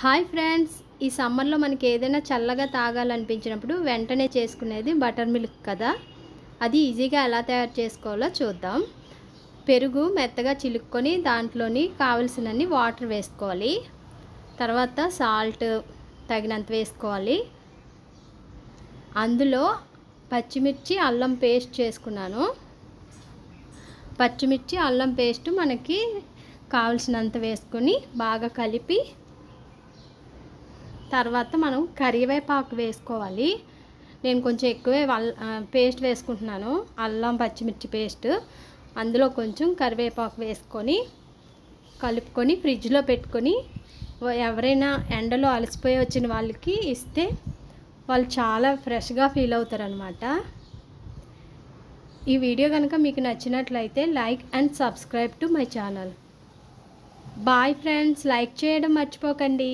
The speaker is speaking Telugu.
హాయ్ ఫ్రెండ్స్, ఈ సమ్మర్లో మనకి ఏదైనా చల్లగా తాగాలనిపించినప్పుడు వెంటనే చేసుకునేది బటర్ మిల్క్ కదా. అది ఈజీగా ఎలా తయారు చేసుకోవాలో చూద్దాం. పెరుగు మెత్తగా చిలుక్కొని దాంట్లోని కావలసినన్ని వాటర్ వేసుకోవాలి. తర్వాత సాల్ట్ తగినంత వేసుకోవాలి. అందులో పచ్చిమిర్చి అల్లం పేస్ట్ చేసుకున్నాను. పచ్చిమిర్చి అల్లం పేస్ట్ మనకి కావలసినంత వేసుకొని బాగా కలిపి తర్వాత మనం కరివేపాకు వేసుకోవాలి. నేను కొంచెం ఎక్కువే పేస్ట్ వేసుకుంటున్నాను, అల్లం పచ్చిమిర్చి పేస్ట్. అందులో కొంచెం కరివేపాకు వేసుకొని కలుపుకొని ఫ్రిడ్జ్లో పెట్టుకొని ఎవరైనా ఎండలో అలసిపోయి వచ్చిన వాళ్ళకి ఇస్తే వాళ్ళు చాలా ఫ్రెష్గా ఫీల్ అవుతారనమాట. ఈ వీడియో కనుక మీకు నచ్చినట్లయితే like and subscribe to my channel. Bye friends, like చేయడం మర్చిపోకండి.